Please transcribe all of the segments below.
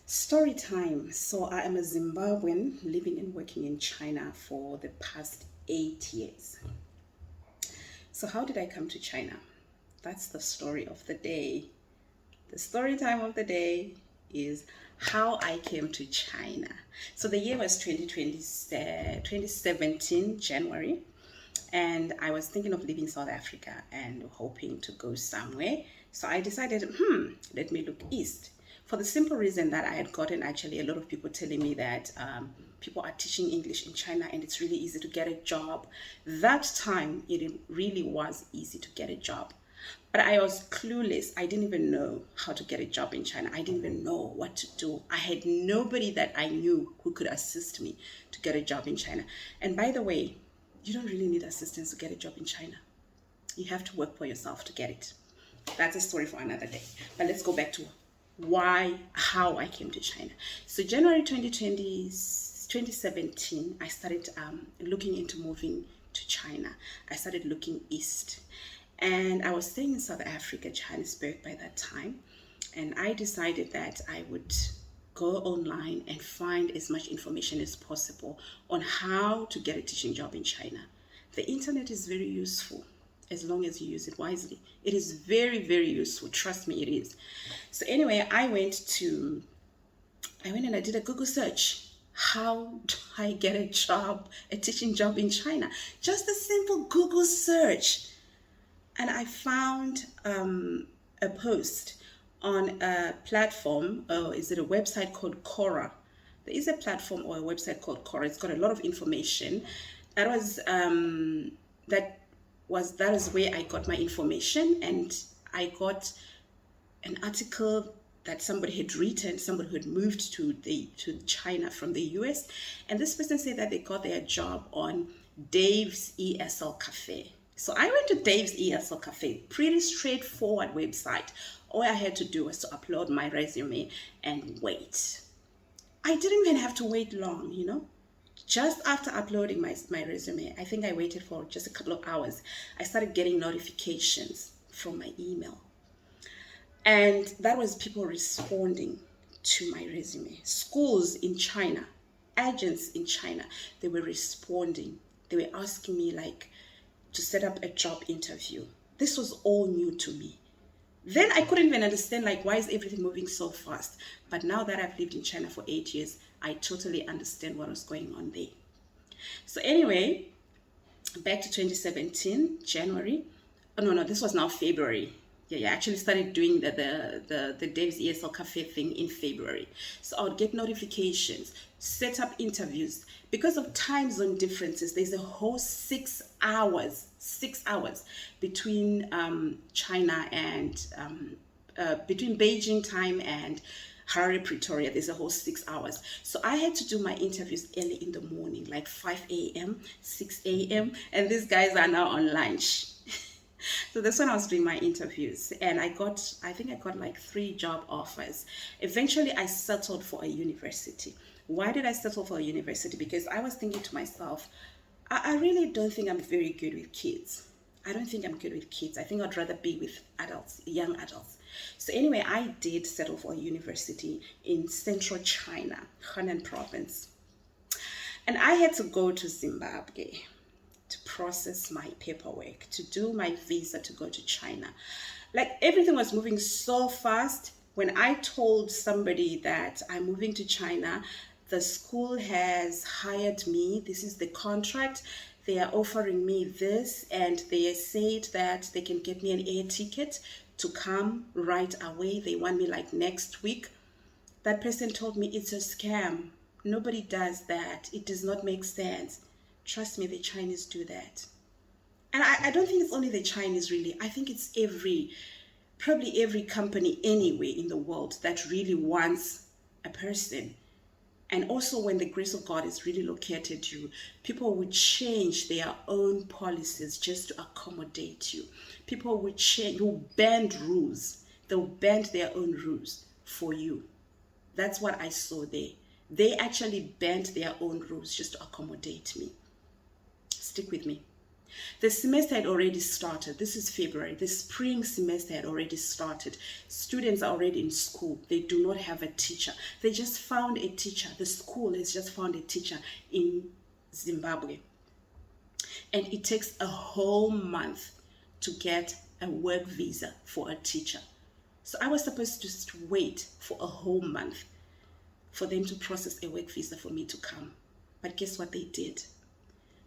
Story time. So I am a Zimbabwean living and working in China for the past 8 years. So how did I come to China? That's the story of the day. The story time of the day is how I came to China. So the year was 2017, January, and I was thinking of leaving South Africa and hoping to go somewhere. So I decided, let me look east. For the simple reason that I had gotten actually a lot of people telling me that people are teaching English in China and it's really easy to get a job. That time, it really was easy to get a job. But I was clueless. I didn't even know how to get a job in China. I didn't even know what to do. I had nobody that I knew who could assist me to get a job in China. And by the way, you don't really need assistance to get a job in China. You have to work for yourself to get it. That's a story for another day. But let's go back to how I came to China. So January 2017, I started looking into moving to China. I started looking east. And I was staying in South Africa, Johannesburg by that time. And I decided that I would go online and find as much information as possible on how to get a teaching job in China. The internet is very useful as long as you use it wisely. It is very, very useful. Trust me, it is. So anyway, I went and I did a Google search. How do I get a job, a teaching job in China? Just a simple Google search. And I found a post on a platform, or is it a website called Quora? There is a platform or a website called Quora. It's got a lot of information. That is where I got my information, and I got an article that somebody had written, somebody who had moved to China from the US, and this person said that they got their job on Dave's ESL Cafe. So I went to Dave's ESL Cafe, pretty straightforward website. All I had to do was to upload my resume and wait. I didn't even have to wait long. Just after uploading my resume, I think I waited for just a couple of hours. I started getting notifications from my email. And that was people responding to my resume. Schools in China, agents in China, they were responding. They were asking me to set up a job interview. This was all new to me. Then I couldn't even understand why is everything moving so fast? But now that I've lived in China for 8 years, I totally understand what was going on there. So anyway, back to 2017, January. Oh, no, this was now February. Yeah, I actually started doing the Dave's ESL Cafe thing in February. So I would get notifications, set up interviews. Because of time zone differences, there's a whole 6 hours between China and between Beijing time and Harare, Pretoria. There's a whole 6 hours. So I had to do my interviews early in the morning, like 5 a.m., 6 a.m., and these guys are now on lunch. So that's when I was doing my interviews, and I think I got like 3 job offers. Eventually, I settled for a university. Why did I settle for a university? Because I was thinking to myself, I really don't think I'm very good with kids. I don't think I'm good with kids. I think I'd rather be with adults, young adults. So anyway, I did settle for a university in central China, Henan province. And I had to go to Zimbabwe to process my paperwork, to do my visa to go to China. Everything was moving so fast. When I told somebody that I'm moving to China, the school has hired me. This is the contract. They are offering me this, and they said that they can get me an air ticket to come right away. They want me next week. That person told me it's a scam. Nobody does that. It does not make sense. Trust me, the Chinese do that. And I don't think it's only the Chinese, really. I think it's probably every company anywhere in the world that really wants a person. And also when the grace of God is really located you, people will change their own policies just to accommodate you. People will bend rules. They'll bend their own rules for you. That's what I saw there. They actually bent their own rules just to accommodate me. Stick with me. The semester had already started. This is February. The spring semester had already started. Students are already in school. They do not have a teacher. They just found a teacher. The school has just found a teacher in Zimbabwe. And it takes a whole month to get a work visa for a teacher. So I was supposed to just wait for a whole month for them to process a work visa for me to come. But guess what they did?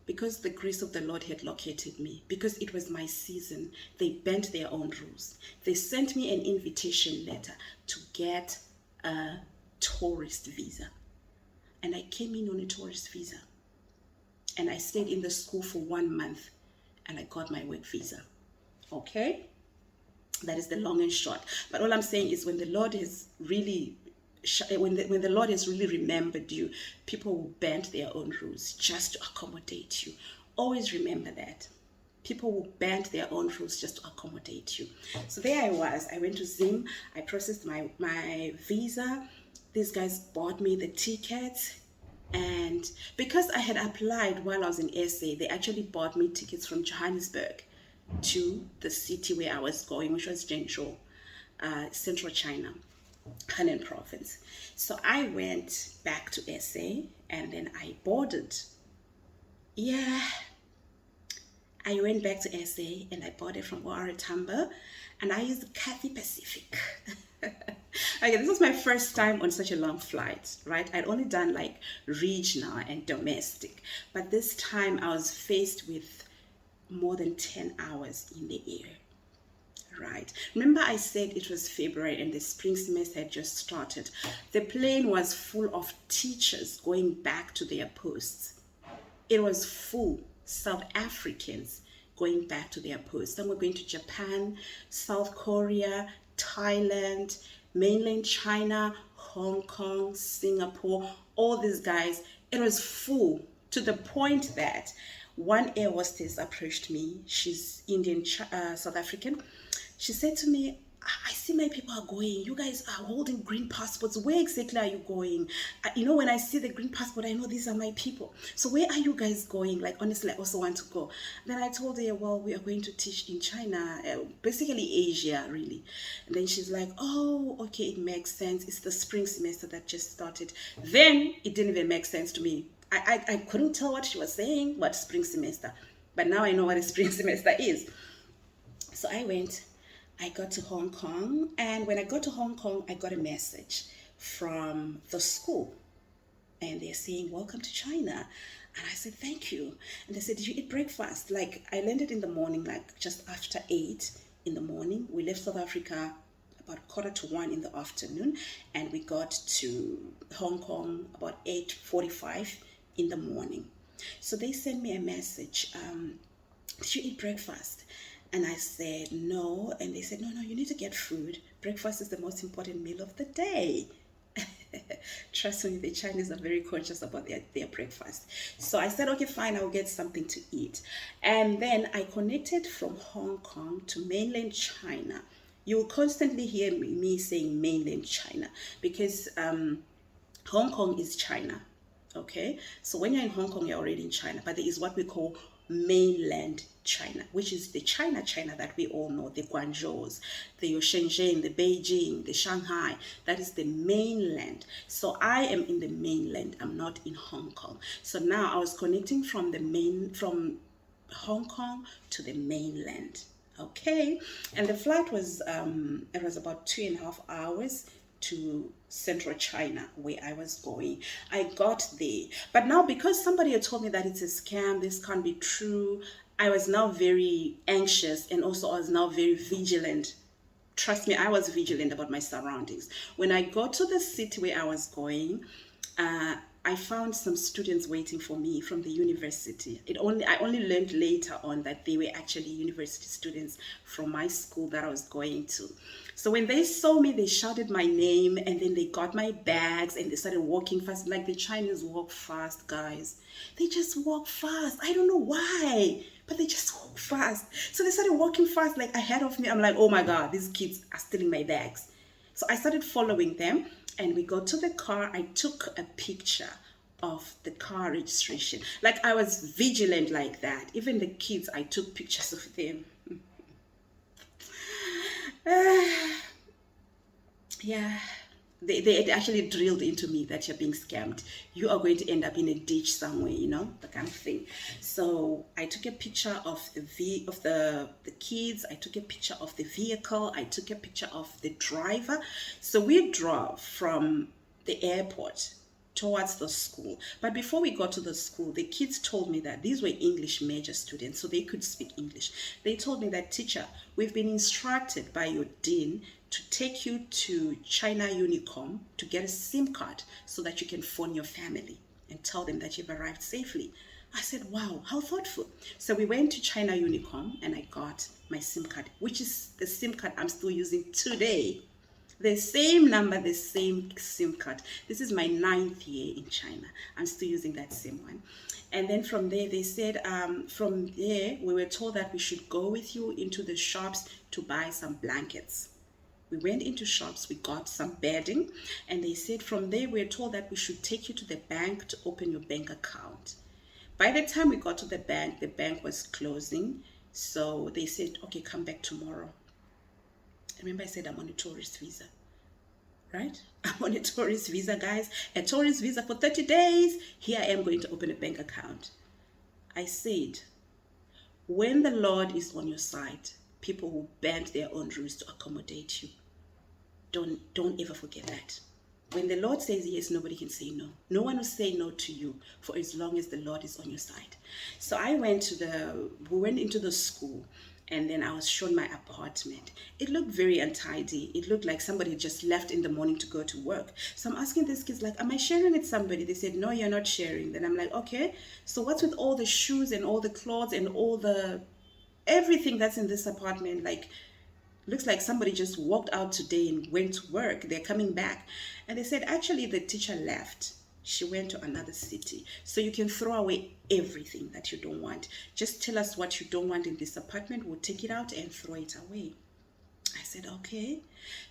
Because the grace of the Lord had located me, because it was my season, they bent their own rules. They sent me an invitation letter to get a tourist visa. And I came in on a tourist visa. And I stayed in the school for 1 month and I got my work visa. Okay? That is the long and short. But all I'm saying is when the Lord has really when the Lord has really remembered you, people will bend their own rules just to accommodate you. Always remember that. People will bend their own rules just to accommodate you. So there I was. I went to Zim. I processed my visa. These guys bought me the tickets. And because I had applied while I was in SA, they actually bought me tickets from Johannesburg to the city where I was going, which was Zhengzhou, central China. Henan province. So I went back to SA and then I boarded. Yeah, I went back to SA and I boarded from OR Tambo and I used Cathay Pacific. Okay, this was my first time on such a long flight, right? I'd only done like regional and domestic, but this time I was faced with more than 10 hours in the air. Right. Remember I said it was February and the spring semester had just started. The plane was full of teachers going back to their posts. It was full South Africans going back to their posts. Some were going to Japan, South Korea, Thailand, mainland China, Hong Kong, Singapore, all these guys. It was full to the point that one air hostess approached me. She's Indian, South African. She said to me, I see my people are going. You guys are holding green passports. Where exactly are you going? When I see the green passport, I know these are my people. So where are you guys going? Like, honestly, I also want to go. Then I told her, well, we are going to teach in China, basically Asia, really. And then she's like, oh, okay, it makes sense. It's the spring semester that just started. Then it didn't even make sense to me. I couldn't tell what she was saying, what spring semester. But now I know what a spring semester is. So I went. I got to Hong Kong, and when I got to Hong Kong, I got a message from the school, and they're saying, welcome to China. And I said, thank you. And they said, did you eat breakfast? Like, I landed in the morning, like just after 8 in the morning. We left South Africa about 1:45 in the afternoon, and we got to Hong Kong about 8:45 in the morning. So they sent me a message, did you eat breakfast? And I said, no. And they said, no, you need to get food. Breakfast is the most important meal of the day. Trust me, the Chinese are very conscious about their breakfast. So I said, okay, fine, I'll get something to eat. And then I connected from Hong Kong to mainland China. You will constantly hear me saying mainland China because Hong Kong is China. Okay, so when you're in Hong Kong, you're already in China, but there is what we call mainland China, which is the China that we all know, the Guangzhous, the Shenzhen, the Beijing, the Shanghai. That is the mainland. So I am in the mainland. I'm not in Hong Kong. So now I was connecting from Hong Kong to the mainland. Okay, and the flight was it was about 2.5 hours to central China where I was going. I got there, but now because somebody had told me that it's a scam, this can't be true, I was now very anxious, and also I was now very vigilant. Trust me, I was vigilant about my surroundings. When I got to the city where I was going, I found some students waiting for me from the university. I only learned later on that they were actually university students from my school that I was going to. So when they saw me, they shouted my name, and then they got my bags and they started walking fast. Like the Chinese walk fast, guys. They just walk fast. I don't know why, but they just walk fast. So they started walking fast, like ahead of me. I'm like, oh my God, these kids are stealing my bags. So I started following them, and we got to the car. I took a picture of the car registration. Like, I was vigilant like that. Even the kids, I took pictures of them. Yeah, they had actually drilled into me that you're being scammed. You are going to end up in a ditch somewhere, the kind of thing. So I took a picture of the kids. I took a picture of the vehicle. I took a picture of the driver. So we drove from the airport towards the school. But before we got to the school, the kids told me that these were English major students, so they could speak English. They told me that, teacher, we've been instructed by your dean to take you to China Unicom to get a SIM card so that you can phone your family and tell them that you've arrived safely. I said, wow, how thoughtful. So we went to China Unicom and I got my SIM card, which is the SIM card I'm still using today. The same number, the same SIM card. This is my 9th year in China. I'm still using that same one. And then from there, they said, from there, we were told that we should go with you into the shops to buy some blankets. We went into shops, we got some bedding, and they said from there, we were told that we should take you to the bank to open your bank account. By the time we got to the bank was closing. So they said, okay, come back tomorrow. Remember I said I'm on a tourist visa, right? I'm on a tourist visa, guys. A tourist visa for 30 days. Here I am going to open a bank account. I said, when the Lord is on your side, people will bend their own rules to accommodate you. Don't ever forget that. When the Lord says yes, nobody can say no. No one will say no to you for as long as the Lord is on your side. So we went into the school. And then I was shown my apartment. It looked very untidy. It looked like somebody had just left in the morning to go to work. So I'm asking these kids, like, am I sharing with somebody? They said, no, you're not sharing. Then I'm like, okay, so what's with all the shoes and all the clothes and all the everything that's in this apartment? Like, looks like somebody just walked out today and went to work. They're coming back. And they said, actually, the teacher left. She went to another city. So you can throw away everything that you don't want. Just tell us what you don't want in this apartment. We'll take it out and throw it away. I said, okay.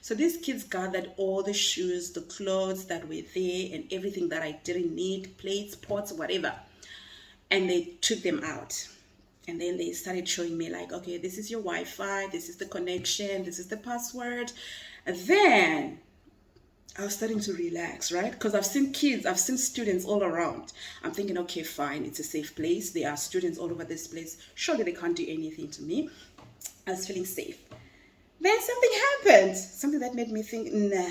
So these kids gathered all the shoes, the clothes that were there, and everything that I didn't need, plates, pots, whatever. And they took them out. And then they started showing me like, okay, this is your Wi-Fi, this is the connection, this is the password. And then I was starting to relax, right? Because I've seen students all around. I'm thinking, okay, fine, it's a safe place. There are students all over this place. Surely they can't do anything to me. I was feeling safe. Then something happened. Something that made me think, nah,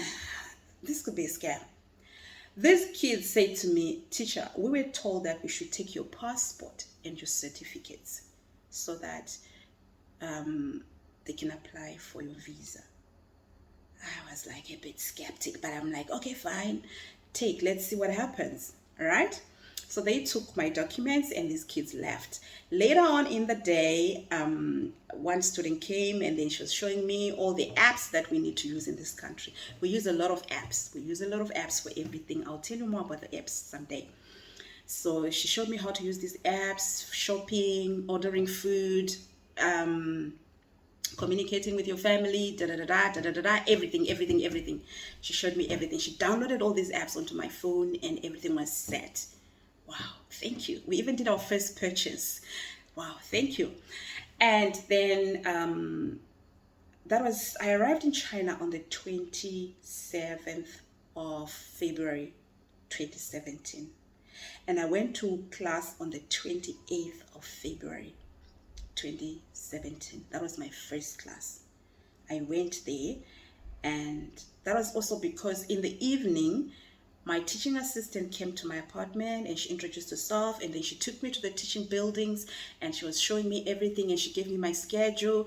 this could be a scam. This kid said to me, teacher, we were told that we should take your passport and your certificates so that they can apply for your visa. I was like a bit skeptic, but I'm like, okay, fine, let's see what happens. All right. So they took my documents and these kids left. Later on in the day, one student came and then she was showing me all the apps that we need to use in this country. We use a lot of apps. We use a lot of apps for everything. I'll tell you more about the apps someday. So she showed me how to use these apps, shopping, ordering food, communicating with your family, everything. She showed me everything. She downloaded all these apps onto my phone and everything was set. Wow, thank you. We even did our first purchase. Wow, thank you. And then I arrived in China on the 27th of February 2017. And I went to class on the 28th of February 2017. That was my first class. I went there, and that was also because in the evening, my teaching assistant came to my apartment and she introduced herself, and then she took me to the teaching buildings and she was showing me everything and she gave me my schedule.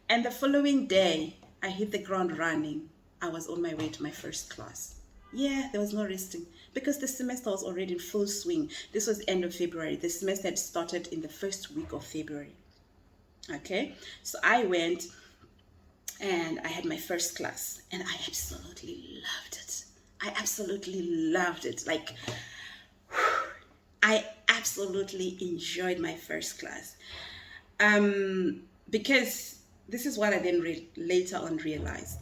And the following day, I hit the ground running. I was on my way to my first class. Yeah, there was no resting because the semester was already in full swing. This was end of February. The semester had started in the first week of February. Okay, so I went and I had my first class and I absolutely loved it. Like, I absolutely enjoyed my first class. Because this is what I then later on realized.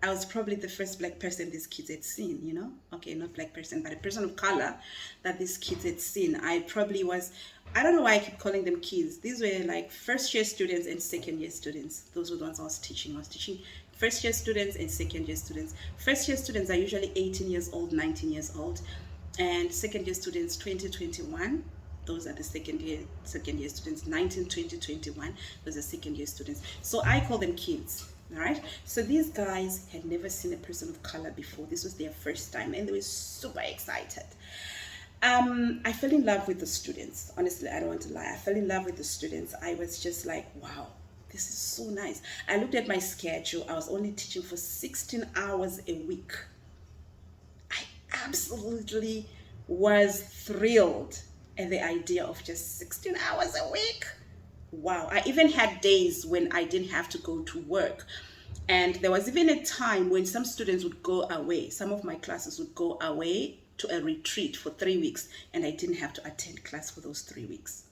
I was probably the first black person these kids had seen, you know? Okay, not black person, but a person of color that these kids had seen. I probably was, I don't know why I keep calling them kids. These were like first year students and second year students. Those were the ones I was teaching. I was teaching first year students and second year students. First year students are usually 18 years old, 19 years old. And second year students, 20, 21. Those are the second year students, 19, 20, 21. Those are second year students. So I call them kids. All right. So these guys had never seen a person of color before. This was their first time, and they were super excited. I fell in love with the students. Honestly, I don't want to lie. I fell in love with the students. I was just like, wow, this is so nice. I looked at my schedule. I was only teaching for 16 hours a week. I absolutely was thrilled at the idea of just 16 hours a week. Wow. I even had days when I didn't have to go to work. And there was even a time when some students would go away. Some of my classes would go away to a retreat for 3 weeks, and I didn't have to attend class for those 3 weeks.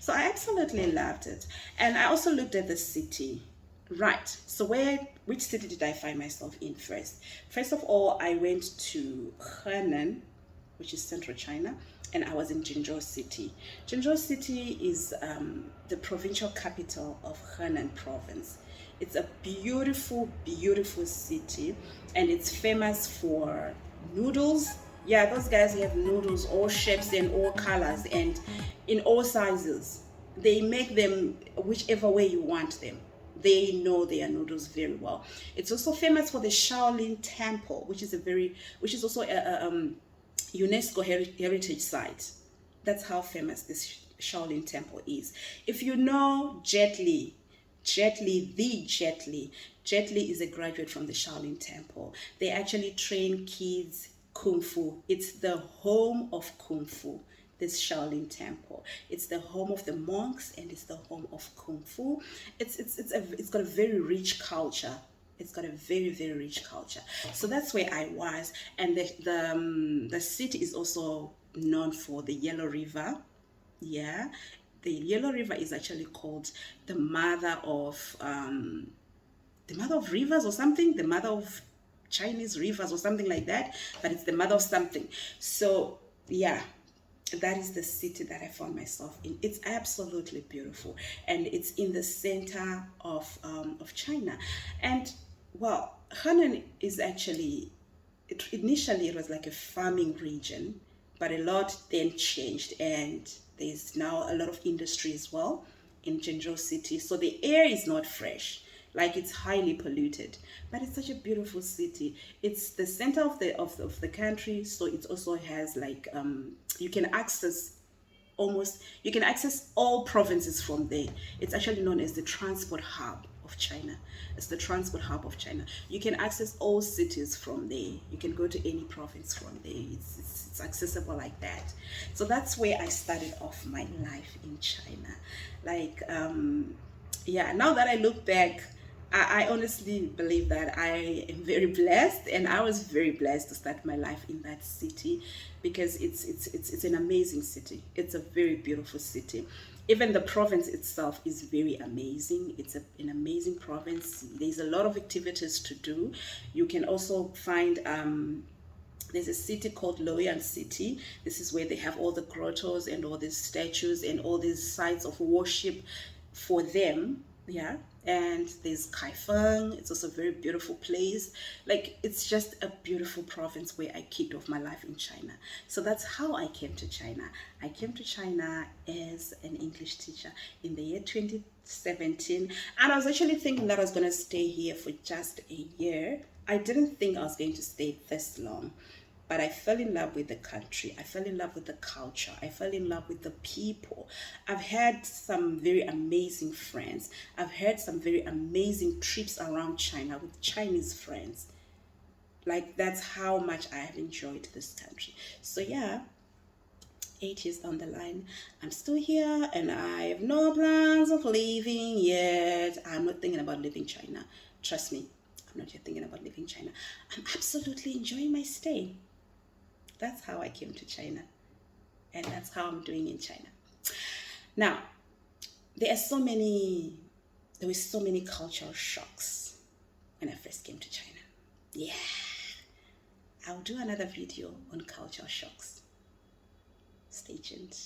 So I absolutely loved it. And I also looked at the city. Right. So which city did I find myself in first? First of all, I went to Henan, which is central China, and I was in Zhengzhou City. Zhengzhou City is the provincial capital of Henan province. It's a beautiful, beautiful city, and it's famous for noodles. Yeah, those guys have noodles, all shapes and all colors and in all sizes. They make them whichever way you want them. They know their noodles very well. It's also famous for the Shaolin Temple, which is also a UNESCO heritage site. That's how famous this Shaolin Temple is. If you know Jet Li is a graduate from the Shaolin Temple. They actually train kids Kung Fu. It's the home of Kung Fu, this Shaolin Temple. It's the home of the monks, and it's the home of Kung Fu. It's got a very rich culture. It's got a very, very rich culture. So that's where I was. And the city is also known for the Yellow River. Yeah. The Yellow River is actually called the mother of rivers or something, the mother of Chinese rivers or something like that, but it's the mother of something. So yeah, that is the city that I found myself in. It's absolutely beautiful, and it's in the center of China. And well, Henan is actually, initially it was like a farming region, but a lot then changed, and there's now a lot of industry as well in Zhengzhou City. So the air is not fresh, like it's highly polluted, but it's such a beautiful city. It's the center of the country, so it also has like you can access all provinces from there. It's actually known as the transport hub of China. It's the transport hub of China. You can access all cities from there. You can go to any province from there. It's accessible like that. So that's where I started off my life in China. Like yeah, now that I look back, I honestly believe that I am very blessed, and I was very blessed to start my life in that city, because it's an amazing city. It's a very beautiful city. Even the province itself is very amazing. It's an amazing province. There's a lot of activities to do. You can also find there's a city called Loyang City. This is where they have all the grottos and all these statues and all these sites of worship for them. Yeah. And there's Kaifeng. It's also a very beautiful place. Like, it's just a beautiful province where I kicked off my life in China. So that's how I came to China. I came to China as an English teacher in the year 2017. And I was actually thinking that I was going to stay here for just a year. I didn't think I was going to stay this long. But I fell in love with the country. I fell in love with the culture. I fell in love with the people. I've had some very amazing friends. I've had some very amazing trips around China with Chinese friends. Like, that's how much I have enjoyed this country. So yeah, 8 years down the line, I'm still here, and I have no plans of leaving yet. I'm not thinking about leaving China. Trust me, I'm not yet thinking about leaving China. I'm absolutely enjoying my stay. That's how I came to China, and that's how I'm doing in China. Now, there were so many cultural shocks when I first came to China. Yeah, I'll do another video on culture shocks. Stay tuned.